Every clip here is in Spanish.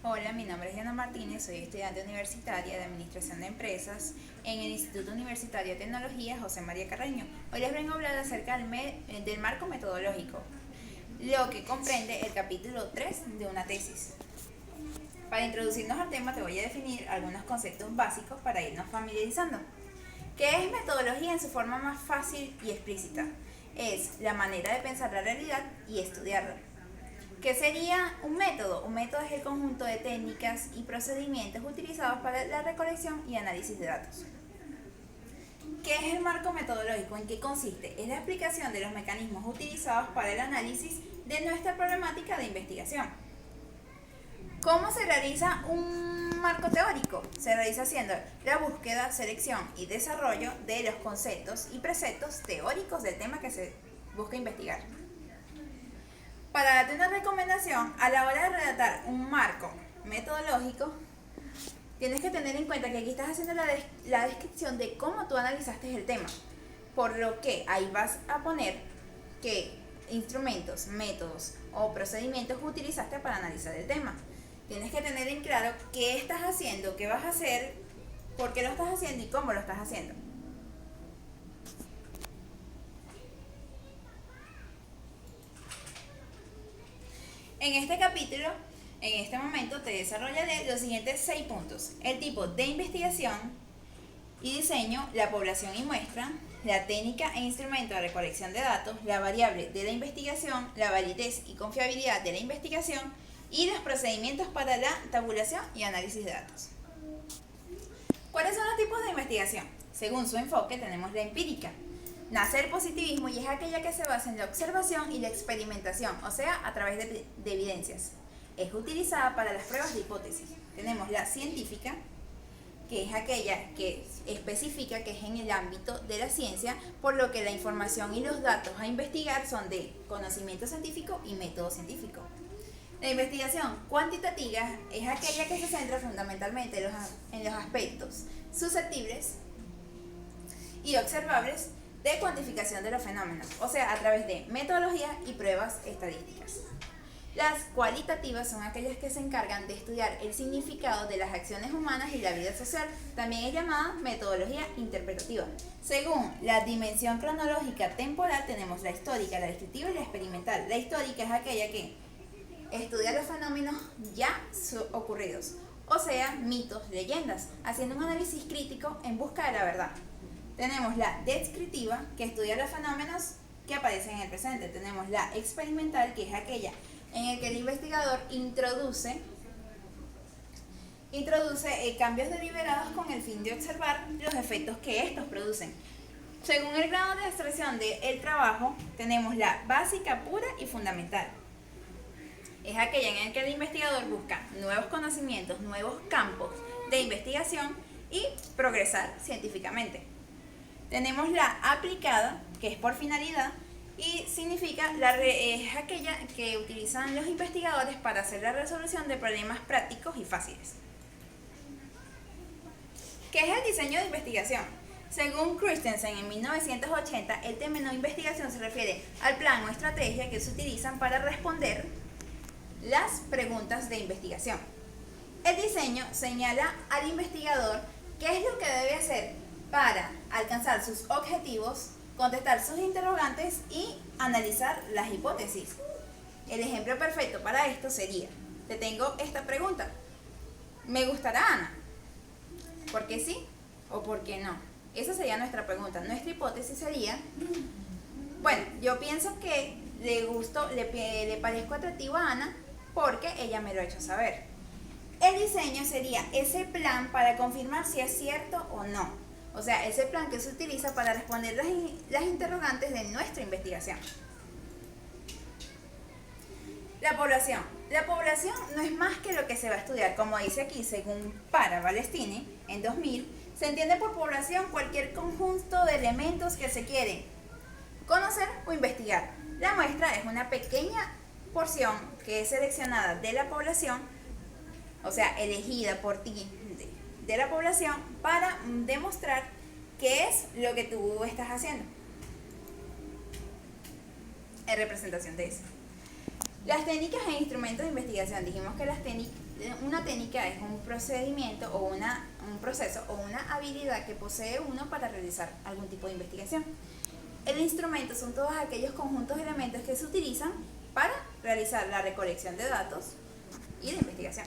Hola, mi nombre es Diana Martínez, soy estudiante universitaria de Administración de Empresas en el Instituto Universitario de Tecnología José María Carreño. Hoy les vengo a hablar acerca del marco metodológico, lo que comprende el capítulo 3 de una tesis. Para introducirnos al tema te voy a definir algunos conceptos básicos para irnos familiarizando. ¿Qué es metodología en su forma más fácil y explícita? Es la manera de pensar la realidad y estudiarla. ¿Qué sería un método? Un método es el conjunto de técnicas y procedimientos utilizados para la recolección y análisis de datos. ¿Qué es el marco metodológico? ¿En qué consiste? Es la explicación de los mecanismos utilizados para el análisis de nuestra problemática de investigación. ¿Cómo se realiza un marco teórico? Se realiza haciendo la búsqueda, selección y desarrollo de los conceptos y preceptos teóricos del tema que se busca investigar. Para darte una recomendación, a la hora de redactar un marco metodológico, tienes que tener en cuenta que aquí estás haciendo la descripción de cómo tú analizaste el tema, por lo que ahí vas a poner qué instrumentos, métodos o procedimientos utilizaste para analizar el tema. Tienes que tener en claro qué estás haciendo, qué vas a hacer, por qué lo estás haciendo y cómo lo estás haciendo. En este capítulo, en este momento, te desarrollaré los siguientes 6 puntos. El tipo de investigación y diseño, la población y muestra, la técnica e instrumento de recolección de datos, la variable de la investigación, la validez y confiabilidad de la investigación y los procedimientos para la tabulación y análisis de datos. ¿Cuáles son los tipos de investigación? Según su enfoque, tenemos la empírica. Nace el positivismo y es aquella que se basa en la observación y la experimentación, o sea, a través de evidencias. Es utilizada para las pruebas de hipótesis. Tenemos la científica, que es aquella que especifica que es en el ámbito de la ciencia, por lo que la información y los datos a investigar son de conocimiento científico y método científico. La investigación cuantitativa es aquella que se centra fundamentalmente en los aspectos susceptibles y observables de cuantificación de los fenómenos, o sea, a través de metodologías y pruebas estadísticas. Las cualitativas son aquellas que se encargan de estudiar el significado de las acciones humanas y la vida social. También es llamada metodología interpretativa. Según la dimensión cronológica temporal tenemos la histórica, la descriptiva y la experimental. La histórica es aquella que estudia los fenómenos ya ocurridos, o sea, mitos, leyendas, haciendo un análisis crítico en busca de la verdad. Tenemos la descriptiva, que estudia los fenómenos que aparecen en el presente. Tenemos la experimental, que es aquella en la que el investigador introduce cambios deliberados con el fin de observar los efectos que estos producen. Según el grado de abstracción del trabajo, tenemos la básica, pura y fundamental. Es aquella en la que el investigador busca nuevos conocimientos, nuevos campos de investigación y progresar científicamente. Tenemos la aplicada, que es por finalidad, y significa es aquella que utilizan los investigadores para hacer la resolución de problemas prácticos y fáciles. ¿Qué es el diseño de investigación? Según Christensen en 1980, el término investigación se refiere al plan o estrategia que se utilizan para responder las preguntas de investigación. El diseño señala al investigador qué es lo que debe hacer para alcanzar sus objetivos, contestar sus interrogantes y analizar las hipótesis. El ejemplo perfecto para esto sería, te tengo esta pregunta, ¿me gustará Ana? ¿Por qué sí o por qué no? Esa sería nuestra pregunta. Nuestra hipótesis sería, bueno, yo pienso que le parezco atractivo a Ana porque ella me lo ha hecho saber. El diseño sería ese plan para confirmar si es cierto o no. O sea, ese plan que se utiliza para responder las interrogantes de nuestra investigación. La población. La población no es más que lo que se va a estudiar. Como dice aquí, según Para Balestrini, en 2000, se entiende por población cualquier conjunto de elementos que se quieren conocer o investigar. La muestra es una pequeña porción que es seleccionada de la población, o sea, elegida por ti de la población para demostrar qué es lo que tú estás haciendo en representación de eso. Las técnicas e instrumentos de investigación. Dijimos que las Una técnica es un procedimiento o un proceso o una habilidad que posee uno para realizar algún tipo de investigación. El instrumento son todos aquellos conjuntos de elementos que se utilizan para realizar la recolección de datos y de investigación.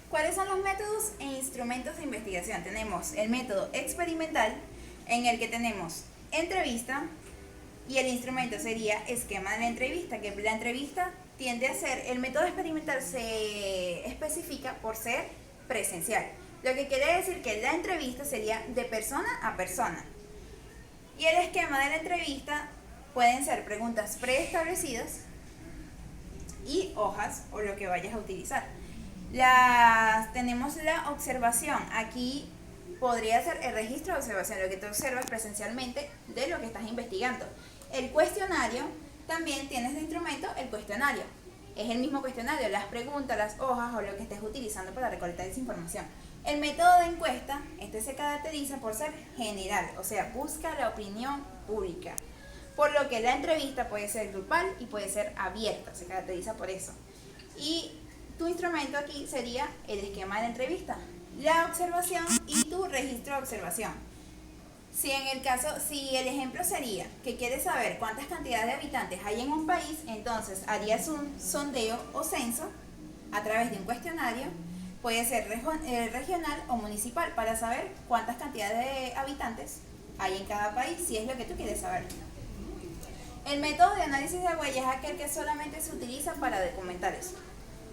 ¿Cuáles son los métodos e instrumentos de investigación? Tenemos el método experimental, en el que tenemos entrevista, y el instrumento sería esquema de la entrevista, que la entrevista tiende a ser, el método experimental se especifica por ser presencial, lo que quiere decir que la entrevista sería de persona a persona. Y el esquema de la entrevista pueden ser preguntas preestablecidas y hojas o lo que vayas a utilizar. Tenemos la observación. Aquí podría ser el registro de observación, lo que tú observas presencialmente de lo que estás investigando. El cuestionario, también tienes de instrumento el cuestionario. Es el mismo cuestionario, las preguntas, las hojas o lo que estés utilizando para recolectar esa información. El método de encuesta, este se caracteriza por ser general, o sea, busca la opinión pública. Por lo que la entrevista puede ser grupal y puede ser abierta, se caracteriza por eso. Y tu instrumento aquí sería el esquema de la entrevista, la observación y tu registro de observación. Si el ejemplo sería que quieres saber cuántas cantidades de habitantes hay en un país, entonces harías un sondeo o censo a través de un cuestionario, puede ser regional o municipal, para saber cuántas cantidades de habitantes hay en cada país, si es lo que tú quieres saber. El método de análisis de huellas es aquel que solamente se utiliza para documentar eso,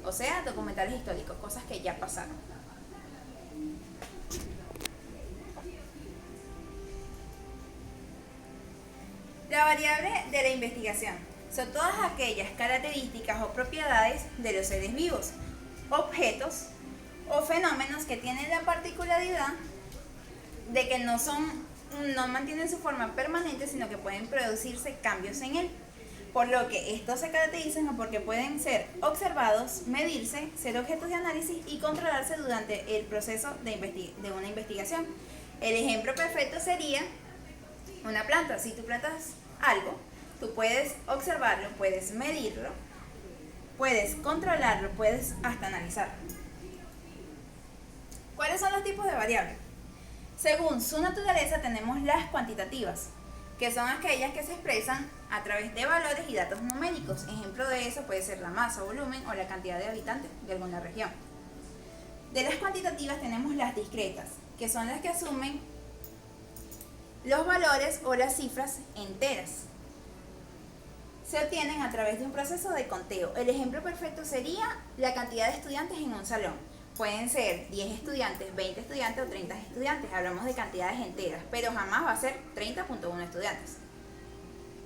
o sea, documentales históricos, cosas que ya pasaron. La variable de la investigación son todas aquellas características o propiedades de los seres vivos, objetos o fenómenos que tienen la particularidad de que no mantienen su forma permanente, sino que pueden producirse cambios en él. Por lo que estos se caracterizan porque pueden ser observados, medirse, ser objetos de análisis y controlarse durante el proceso de una investigación. El ejemplo perfecto sería una planta. Si tú plantas algo, tú puedes observarlo, puedes medirlo, puedes controlarlo, puedes hasta analizarlo. ¿Cuáles son los tipos de variables? Según su naturaleza tenemos las cuantitativas, que son aquellas que se expresan a través de valores y datos numéricos. Ejemplo de eso puede ser la masa, volumen o la cantidad de habitantes de alguna región. De las cuantitativas tenemos las discretas, que son las que asumen los valores o las cifras enteras. Se obtienen a través de un proceso de conteo. El ejemplo perfecto sería la cantidad de estudiantes en un salón. Pueden ser 10 estudiantes, 20 estudiantes o 30 estudiantes. Hablamos de cantidades enteras, pero jamás va a ser 30.1 estudiantes.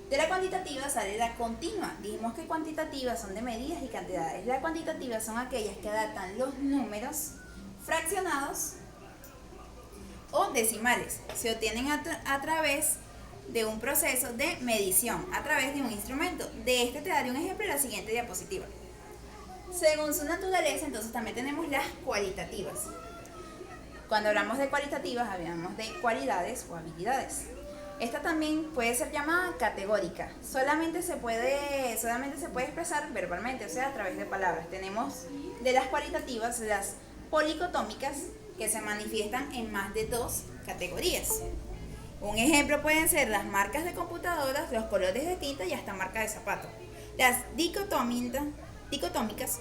De la cuantitativa sale la continua. Dijimos que cuantitativas son de medidas y cantidades. La cuantitativa son aquellas que adaptan los números fraccionados o decimales. Se obtienen a través de un proceso de medición, a través de un instrumento. De este te daré un ejemplo en la siguiente diapositiva. Según su naturaleza, entonces también tenemos las cualitativas. Cuando hablamos de cualitativas, hablamos de cualidades o habilidades. Esta también puede ser llamada categórica. Solamente se puede expresar verbalmente, o sea, a través de palabras. Tenemos de las cualitativas las policotómicas, que se manifiestan en más de 2 categorías. Un ejemplo pueden ser las marcas de computadoras, los colores de tinta y hasta marcas de zapatos. Las dicotómicas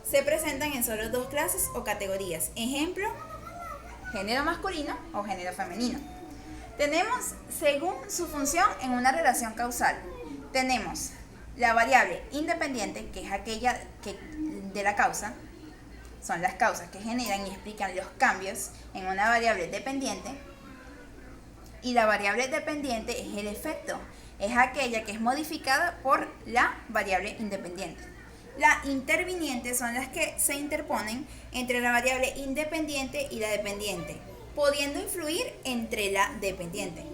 se presentan en solo 2 clases o categorías. Ejemplo, género masculino o género femenino. Tenemos según su función en una relación causal. Tenemos la variable independiente, que es aquella de la causa. Son las causas que generan y explican los cambios en una variable dependiente. Y la variable dependiente es el efecto. Es aquella que es modificada por la variable independiente. La interviniente son las que se interponen entre la variable independiente y la dependiente, pudiendo influir entre la dependiente.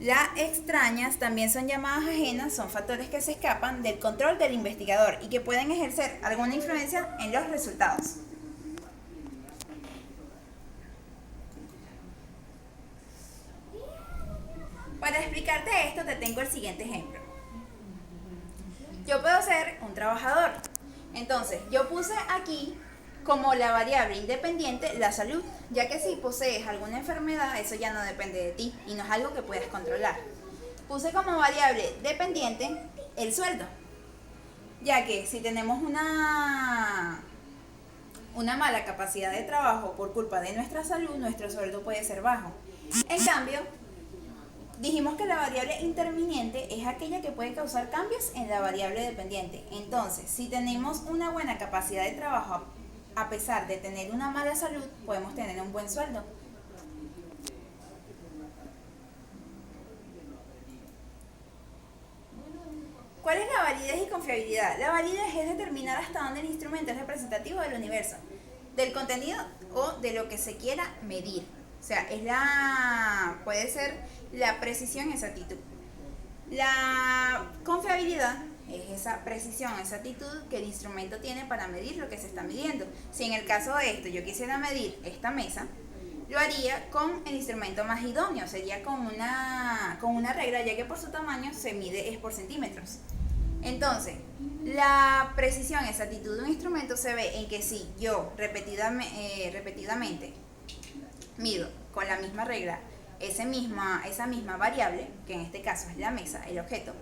Las extrañas también son llamadas ajenas, son factores que se escapan del control del investigador y que pueden ejercer alguna influencia en los resultados. Para explicarte esto te tengo el siguiente ejemplo. Yo puedo ser un trabajador. Entonces, yo puse aquí como la variable independiente la salud, ya que si posees alguna enfermedad, eso ya no depende de ti y no es algo que puedas controlar. Puse como variable dependiente el sueldo, ya que si tenemos una mala capacidad de trabajo por culpa de nuestra salud, nuestro sueldo puede ser bajo. En cambio, dijimos que la variable interviniente es aquella que puede causar cambios en la variable dependiente. Entonces, si tenemos una buena capacidad de trabajo, a pesar de tener una mala salud, podemos tener un buen sueldo. ¿Cuál es la validez y confiabilidad? La validez es determinar hasta dónde el instrumento es representativo del universo, del contenido o de lo que se quiera medir. O sea, puede ser la precisión y exactitud. La confiabilidad es esa precisión, exactitud que el instrumento tiene para medir lo que se está midiendo. Si en el caso de esto yo quisiera medir esta mesa, lo haría con el instrumento más idóneo, sería con una regla, ya que por su tamaño se mide es por centímetros. Entonces, la precisión, exactitud de un instrumento se ve en que si yo repetidamente mido con la misma regla esa misma variable, que en este caso es la mesa, el objeto,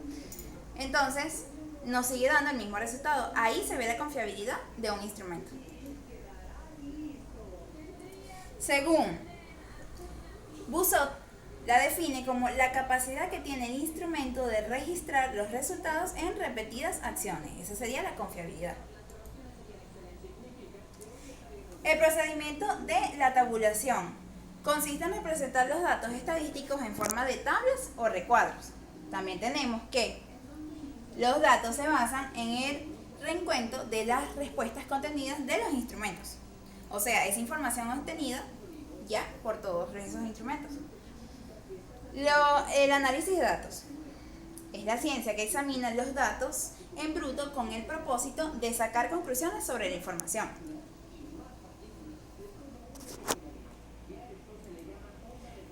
entonces nos sigue dando el mismo resultado. Ahí se ve la confiabilidad de un instrumento. Según Busot, la define como la capacidad que tiene el instrumento de registrar los resultados en repetidas acciones. Esa sería la confiabilidad. El procedimiento de la tabulación consiste en representar los datos estadísticos en forma de tablas o recuadros. También tenemos que los datos se basan en el recuento de las respuestas contenidas de los instrumentos. O sea, esa información obtenida ya por todos esos instrumentos. El análisis de datos es la ciencia que examina los datos en bruto con el propósito de sacar conclusiones sobre la información.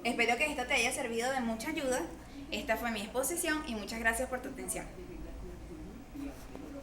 Espero que esto te haya servido de mucha ayuda. Esta fue mi exposición y muchas gracias por tu atención.